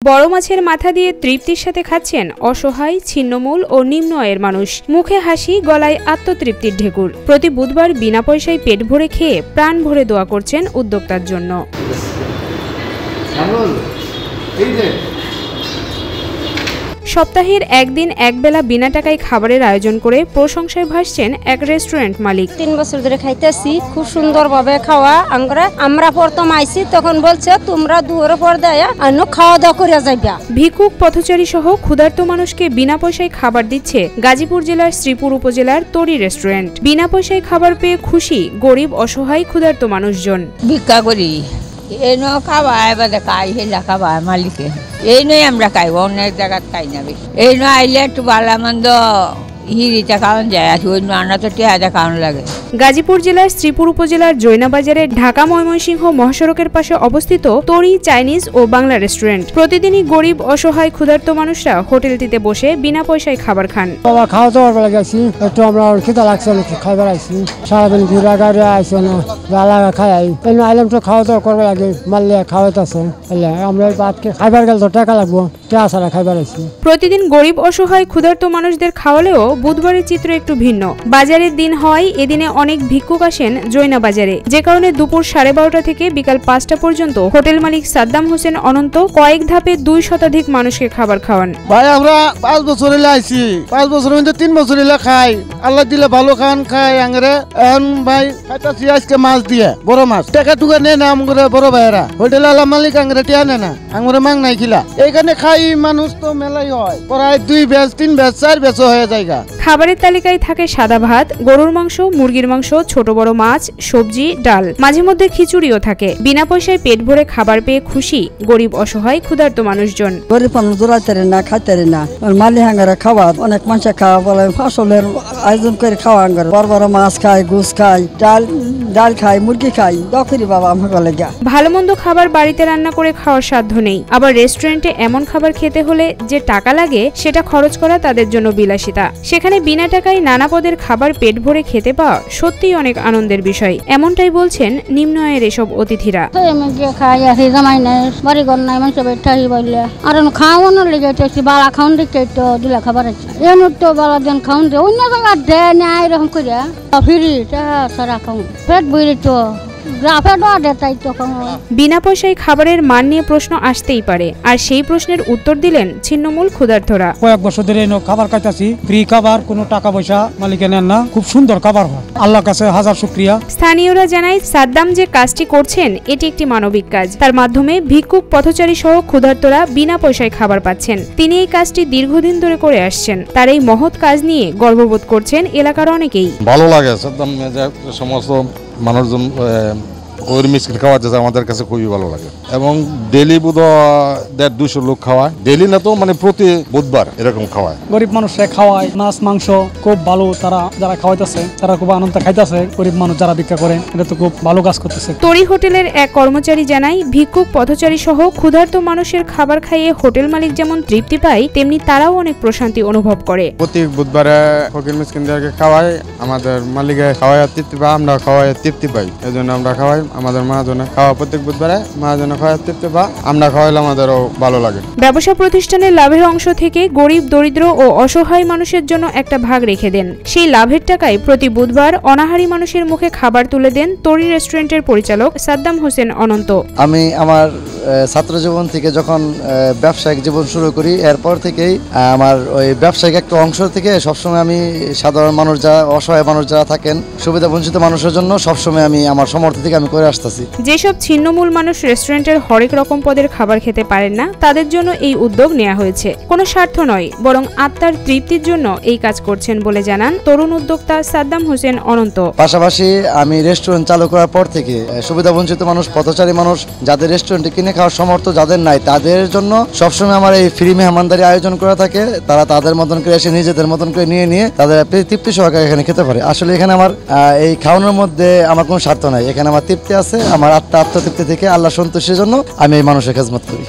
বড় মাছের মাথা দিয়ে তৃপ্তির সাথে খাচ্ছেন অসহায়, ছিন্নমূল ও নিম্ন আয়ের মানুষ। মুখে হাসি, গলায় আত্মতৃপ্তির ঢেকুর। প্রতি বুধবার বিনা পয়সায় পেট ভরে খেয়ে প্রাণ ভরে দোয়া করছেন উদ্যোক্তার জন্য। সপ্তাহের একদিন একবেলা বিনা টাকায় খাবারের আয়োজন করে প্রশংসায় ভাসছেন এক রেস্টুরেন্ট মালিক। 3 বছর ধরে খাইতেছি, খুব সুন্দরভাবে খাওয়া। আমরা প্রথম আইছি তখন বলছে তোমরা দুয়ারে পর দেয় অন্য খাওয়া দাওয়া করে যাইবা। ভিক্ষুক, পথচারী সহ ক্ষুধার্ত মানুষকে বিনা পয়সায় খাবার দিচ্ছে গাজীপুর জেলার শ্রীপুর উপজেলার তরি রেস্টুরেন্ট। বিনা পয়সায় খাবার পেয়ে খুশি গরিব, অসহায়, ক্ষুধার্ত মানুষজন। ভিক্ষা করি এই নয় খাওয়া এবার খাই হেলা খাওয়া মালিকে এই নয় আমরা খাই, অনেক জায়গায় খাই না। এই নয় আইলে একটু ভালো মন্দ হিরিটা খাওয়ান যায়, আর অন্য আনা তো টেহাটা খাওয়ান লাগে। গাজীপুর জেলার শ্রীপুর উপজেলার জৈনাবাজারে ঢাকা ময়মনসিংহ মহাসড়কের পাশে অবস্থিত তরি চাইনিজ ও বাংলা রেস্টুরেন্ট। প্রতিদিনই গরিব, অসহায়, ক্ষুধার্ত মানুষরা হোটেলটিতে বসে বিনা পয়সায় খাবার খান। খাওয়া দাওয়ার গেছি, একটু আমরা খিদা লাগছে, খাইবার আইসি, সারাদিন ঘুরা গাড়ি আইসি না খাই আইলাম তো খাওয়া দাওয়া করবার লাগে। মাল্লিয়া খাওয়াইতেছে, আমরা বাদকে খাইবার গেলে তো টাকা লাগবো, টাকা ছাড়া খাইবার আইসি। প্রতিদিন গরিব, অসহায়, ক্ষুধার্ত মানুষদের খাওয়ালেও বুধবারের চিত্র একটু ভিন্ন। বাজারের দিন হয়, এদিনে অনেক ভিক্ষুক আসেন জৈনা বাজারে, যে কারণে দুপুর 12:30 থেকে বিকাল 5টা পর্যন্ত হোটেল মালিক সাদ্দাম হোসেন অনন্ত কয়েক ধাপে 2 শতাধিক মানুষকে খাবার খাওয়ান। ভাই আমরা 5 বছর হইলে আইছি, 5 বছরের মধ্যে 3 বছর হইলে খাই। আল্লাহ দিলে ভালো খান খাই। আঙ্গরে এখন ভাই খাইতাছি আজকে মাছ দিয়ে, বড় মাছ। টাকা টুকা নেই না আমগরে বড় ভাইয়েরা। হোটেল আলা মালিক আঙ্গরে টিয়া নেয় না, আঙ্গরে মাং নাই খিলা। এইখানে খাই মানুষ তো মেলাই হয়, প্রায় 2 ব্যাচ 3 ব্যাচ 4 ব্যাচ হয়ে যায়। খাবারের তালিকায় থাকে সাদা ভাত, গরুর মাংস, মুরগির মাংস, ছোট বড় মাছ, সবজি, ডাল, মাঝে মধ্যে খিচুড়িও থাকে। বিনা পয়সায় পেট ভরে খাবার পেয়ে খুশি গরিব, অসহায়, ক্ষুধার্ত মানুষজন। গরিব মানুষ দৌড়াইতে না, খাইতে না, মালি হাঙ্গারে খাওয়া অনেক মানুষ খাওয়া বলে ফসলের আয়োজন করে খাওয়া হাঙ্গারে বড় বড় মাছ খায়, গোস খায়, ডাল খায়, মুরগি খায়। দখরি বাবা আমাকে লেগা ভালো মন্দ খাবার বাড়িতে রান্না করে খাওয়ার সাধ্য নেই, আবার রেস্টুরেন্টে এমন খাবার খেতে হলে যে টাকা লাগে সেটা খরচ করা তাদের জন্য বিলাসিতা। সেখানে বিনা টাকায় নানা পদের খাবার পেট ভরে খেতে পাওয়া সত্যিই অনেক আনন্দের বিষয়, এমনটাই বলছেন নিম্ন আয়ের এসব অতিথিরা। বিনা পয়সায় খাবারের মান নিয়ে প্রশ্ন আসতেই পারে, আর সেই প্রশ্নের উত্তর দিলেন ছিন্নমূল ক্ষুধার্তরা। কয়েক বছর ধরে খাবার খাইতেছি, ফ্রি খাবার, কোনো টাকা পয়সা মালিকে নেন না, খুব সুন্দর খাবার হয়। আল্লাহর কাছে হাজার শুকরিয়া। স্থানীয়রা জানায় সাদ্দাম যে কাজটি করছেন এটি একটি মানবিক কাজ। তার মাধ্যমে ভিক্ষুক, পথচারী সহ ক্ষুধার্তরা বিনা পয়সায় খাবার পাচ্ছেন। তিনি এই কাজটি দীর্ঘদিন ধরে করে আসছেন। তার এই মহৎ কাজ নিয়ে গর্ববোধ করছেন এলাকার অনেকেই। ভালো লাগে সাদ্দাম সমস্ত মানুষজন ওর মিষ্টি খাওয়া যাচ্ছে, আমাদের কাছে খুবই ভালো লাগে। এবং ডেলি বোধ 150-200 লোক খাওয়ায়, ডেলি না তো মানে প্রতি বুধবার এরকম খাওয়ায়। গরিব মানুষরা খাওয়ায় মাছ মাংস, খুব ভালো। তারা যারা খাওয়াইতেছে তারা খুব আনন্দ খাইতেছে। গরিব মানুষ যারা ভিক্ষা করেন এটা তো খুব ভালো কাজ করতেছে। তরি হোটেলের এক কর্মচারী জানায়, ভিক্ষুক, পথচারী সহ ক্ষুধার্ত মানুষের খাবার খাইয়ে হোটেল মালিক যেমন তৃপ্তি পায়, তেমনি তারাও অনেক প্রশান্তি অনুভব করে। প্রতি বুধবারে ফকির মিসকিনদেরকে খাওয়াই, আমাদের মালিকে খাওয়াই তৃপ্তি পাই, আমরা খাওয়াই তৃপ্তি পাই। এই জন্য আমরা খাওয়াই, আমাদের মহাজনে খাওয়া প্রত্যেক বুধবারে মহাজনে খাওয়া তৃপ্তি পাই, আমরা খাওয়াইলে আমাদেরও ভালো লাগে। ব্যবসা প্রতিষ্ঠানের লাভের অংশ থেকে গরিব, দরিদ্র ও অসহায় মানুষের জন্য একটা ভাগ রেখে দেন। সেই লাভের টাকায় প্রতি বুধবার অনাহারী মানুষের মুখে খাবার তুলে দেন তরি রেস্টুরেন্টের পরিচালক সাদ্দাম হোসেন অনন্ত। আমি আমার ছাত্র জীবন থেকে যখন ব্যবসায়িক জীবন শুরু করি, এরপর থেকেই আমার ওই ব্যবসায়িক একটা অংশ থেকে সবসময় আমি সাধারণ মানুষ যারা, অসহায় মানুষ যারা থাকেন, সুবিধা বঞ্চিত মানুষের জন্য সবসময় আমি আমার সমর্থ থেকে আমি করে আসতেছি। যেসব ছিন্নমূল মানুষ রেস্টুরেন্টের হরেক রকম পদের খাবার খেতে পারেন না, তাদের জন্য এই উদ্যোগ নেওয়া হয়েছে। কোনো স্বার্থ নয়, বরং আত্মার তৃপ্তির জন্য এই কাজ করছেন বলে জানান তরুণ উদ্যোক্তা সাদ্দাম হোসেন অনন্ত। পাশাপাশি আমি রেস্টুরেন্ট চালু করার পর থেকে সুবিধা বঞ্চিত মানুষ, পথচারী মানুষ, যাদের রেস্টুরেন্টে কিনে খাওয়ার সমর্থ যাদের নাই, তাদের জন্য সবসময় আমার এই ফ্রি মেহমানদারি আয়োজন করা থাকে। তারা তাদের মতন করে এসে নিজেদের মতন করে নিয়ে তাদের তৃপ্তি সহকারে এখানে খেতে পারে। আসলে এখানে আমার এই খাওয়ানোর মধ্যে আমার কোনো স্বার্থ নাই, এখানে আমার তৃপ্তি আছে। আমার আত্মতৃপ্তি থেকে আল্লাহ সন্তুষ্টির জন্য আমি এই মানুষের খেদমত করি।